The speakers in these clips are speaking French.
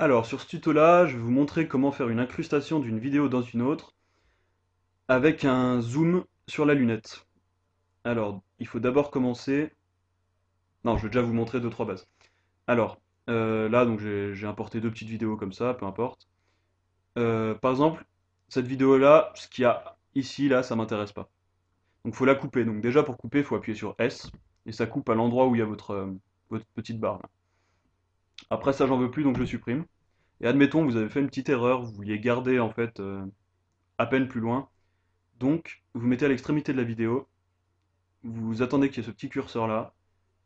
Alors, sur ce tuto-là, je vais vous montrer comment faire une incrustation d'une vidéo dans une autre avec un zoom sur la lunette. Alors, il faut d'abord commencer. Non, je vais déjà vous montrer deux trois bases. Alors, là, donc j'ai importé deux petites vidéos comme ça, peu importe. Par exemple, cette vidéo-là, ce qu'il y a ici, là, ça m'intéresse pas. Donc, faut la couper. Donc, déjà pour couper, il faut appuyer sur S et ça coupe à l'endroit où il y a votre petite barre là. Après, ça, j'en veux plus, donc je supprime. Et admettons, vous avez fait une petite erreur, vous vouliez garder en fait à peine plus loin. Donc, vous mettez à l'extrémité de la vidéo, vous attendez qu'il y ait ce petit curseur là,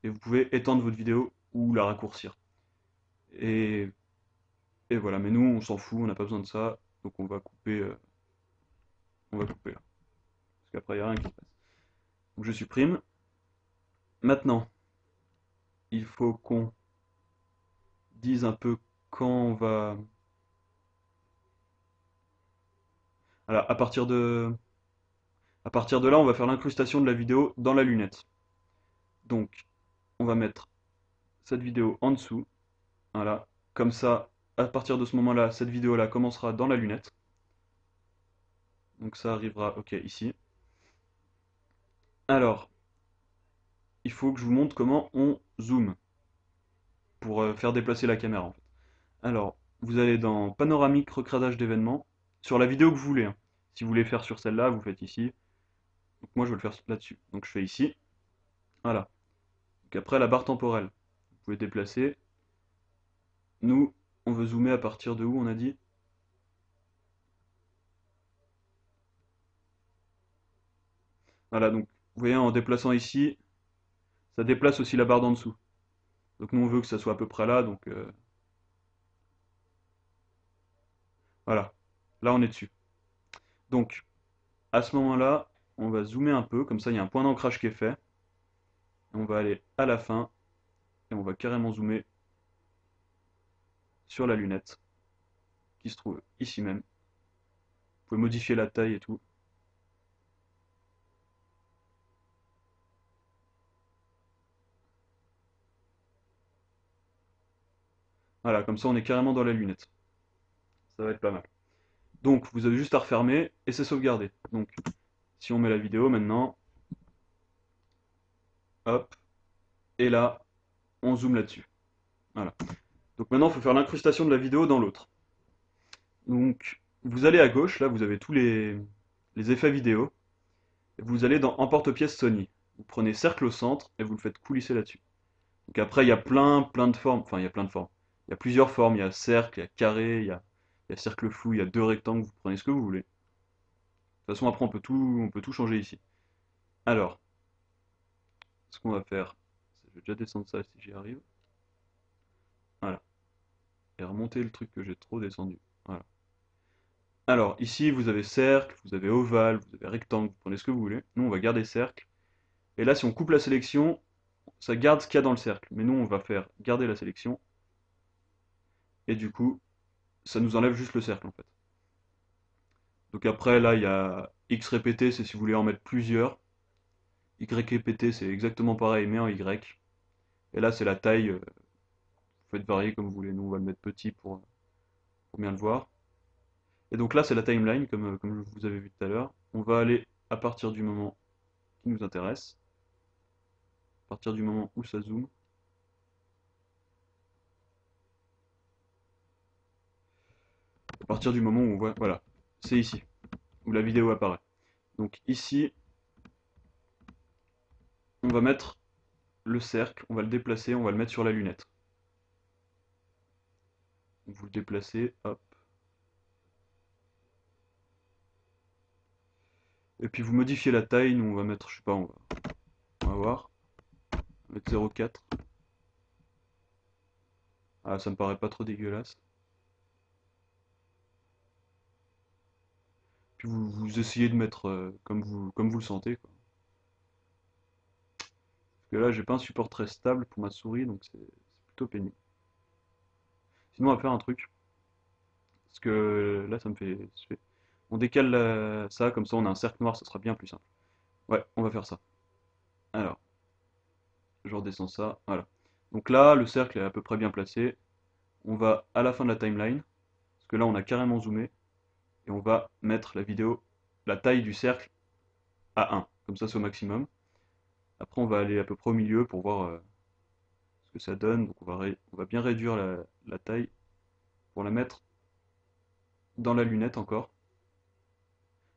et vous pouvez étendre votre vidéo ou la raccourcir. Et, et voilà, mais nous on s'en fout, on n'a pas besoin de ça, donc on va couper là. Parce qu'après il n'y a rien qui se passe. Donc je supprime. Maintenant, il faut qu'on dise un peu quand on va. Alors, à partir de là, on va faire l'incrustation de la vidéo dans la lunette. Donc, on va mettre cette vidéo en dessous. Voilà. Comme ça, à partir de ce moment-là, cette vidéo-là commencera dans la lunette. Donc ça arrivera, ok, ici. Alors, il faut que je vous montre comment on zoome pour faire déplacer la caméra en fait. Alors, vous allez dans panoramique recradage d'événements sur la vidéo que vous voulez, hein. Si vous voulez faire sur celle-là, vous faites ici. Donc moi je veux le faire là-dessus. Donc je fais ici. Voilà. Donc après la barre temporelle. Vous pouvez déplacer. Nous, on veut zoomer à partir de où on a dit? Voilà, donc vous voyez en déplaçant ici, ça déplace aussi la barre d'en dessous. Donc nous on veut que ça soit à peu près là, donc voilà. Là on est dessus. Donc à ce moment-là, on va zoomer un peu, comme ça il y a un point d'ancrage qui est fait. On va aller à la fin et on va carrément zoomer sur la lunette qui se trouve ici même. Vous pouvez modifier la taille et tout. Voilà, comme ça on est carrément dans la lunette. Ça va être pas mal. Donc vous avez juste à refermer et c'est sauvegardé. Donc si on met la vidéo maintenant, hop, et là, on zoome là-dessus. Voilà. Donc maintenant il faut faire l'incrustation de la vidéo dans l'autre. Donc vous allez à gauche, là vous avez tous les effets vidéo. Et vous allez dans emporte-pièce Sony. Vous prenez cercle au centre et vous le faites coulisser là-dessus. Donc après, il y a plein de formes. Enfin, il y a plein de formes. Il y a plusieurs formes. Il y a cercle, il y a carré, il y a cercle flou, il y a deux rectangles. Vous prenez ce que vous voulez. De toute façon, après, on peut tout changer ici. Alors, ce qu'on va faire, c'est je vais déjà descendre ça si j'y arrive. Voilà. Et remonter le truc que j'ai trop descendu. Voilà. Alors, ici, vous avez cercle, vous avez ovale, vous avez rectangle. Vous prenez ce que vous voulez. Nous, on va garder cercle. Et là, si on coupe la sélection, ça garde ce qu'il y a dans le cercle. Mais nous, on va faire garder la sélection. Et du coup, ça nous enlève juste le cercle en fait. Donc après, là, il y a X répété, c'est si vous voulez en mettre plusieurs. Y répété, c'est exactement pareil, mais en Y. Et là, c'est la taille, vous faites varier comme vous voulez. Nous, on va le mettre petit pour bien le voir. Et donc là, c'est la timeline, comme vous avez vu tout à l'heure. On va aller à partir du moment qui nous intéresse, à partir du moment où ça zoome, à partir du moment où on voit, voilà, c'est ici, où la vidéo apparaît. Donc ici, on va mettre le cercle, on va le déplacer, on va le mettre sur la lunette. Vous le déplacez, hop. Et puis vous modifiez la taille, nous on va mettre, je sais pas, on va voir, on va mettre 0,4. Ah, ça me paraît pas trop dégueulasse. Puis vous essayez de mettre comme vous le sentez, quoi. Parce que là, j'ai pas un support très stable pour ma souris, donc c'est plutôt pénible. Sinon, on va faire un truc, parce que là, on décale ça, comme ça on a un cercle noir, ça sera bien plus simple. Ouais, on va faire ça. Alors, je redescends ça, voilà. Donc là, le cercle est à peu près bien placé. on va à la fin de la timeline, parce que là on a carrément zoomé, et on va mettre la vidéo, la taille du cercle à 1, comme ça c'est au maximum. Après on va aller à peu près au milieu pour voir ce que ça donne, donc on va bien réduire la taille pour la mettre dans la lunette encore.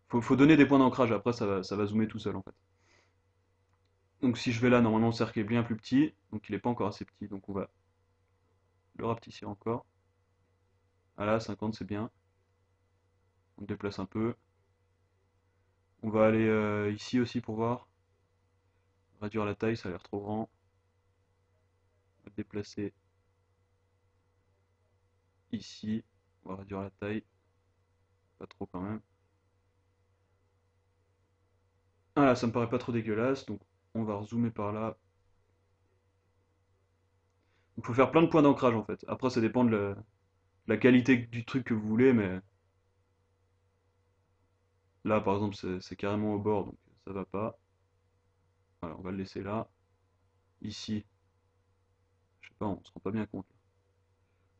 Faut donner des points d'ancrage, après ça va zoomer tout seul en fait. Donc si je vais là, normalement le cercle est bien plus petit, donc il n'est pas encore assez petit, donc on va le rapetissir encore. Voilà, 50 c'est bien. On le déplace un peu. On va aller ici aussi pour voir. Réduire la taille, ça a l'air trop grand. On va le déplacer ici. On va réduire la taille. Pas trop quand même. Voilà, ça me paraît pas trop dégueulasse, donc on va rezoomer par là. Il faut faire plein de points d'ancrage en fait. Après ça dépend de la qualité du truc que vous voulez, mais là par exemple c'est carrément au bord, donc ça va pas. Voilà, on va le laisser là. Ici, je sais pas, on se rend pas bien compte.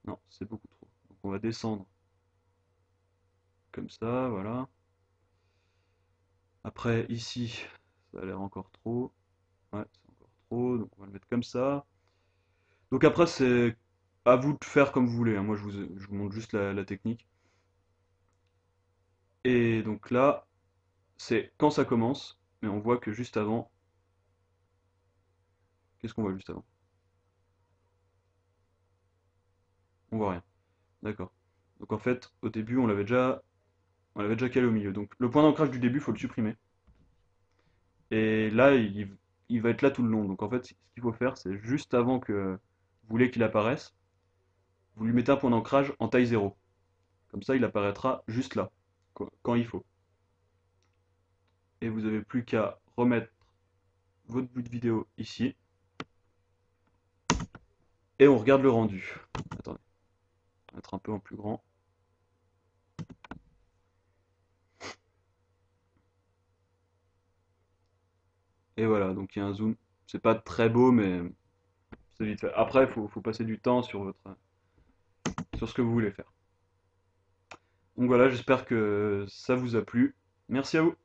Non, c'est beaucoup trop. Donc on va descendre comme ça, voilà. Après ici, ça a l'air encore trop. Ouais, c'est encore trop, donc on va le mettre comme ça. Donc après c'est à vous de faire comme vous voulez, hein. Moi je vous montre juste la technique. Et donc là, c'est quand ça commence, mais on voit que juste avant, qu'est-ce qu'on voit juste avant? On voit rien. D'accord. Donc en fait, au début, on l'avait déjà calé au milieu. Donc le point d'ancrage du début, il faut le supprimer. Et là, il va être là tout le long. Donc en fait, ce qu'il faut faire, c'est juste avant que vous voulez qu'il apparaisse, vous lui mettez un point d'ancrage en taille 0. Comme ça, il apparaîtra juste là, quand il faut. Et vous n'avez plus qu'à remettre votre bout de vidéo ici. Et on regarde le rendu. Attendez, on va mettre un peu en plus grand. Et voilà, donc il y a un zoom. C'est pas très beau, mais c'est vite fait. Après, il faut passer du temps sur ce que vous voulez faire. Donc voilà, j'espère que ça vous a plu. Merci à vous.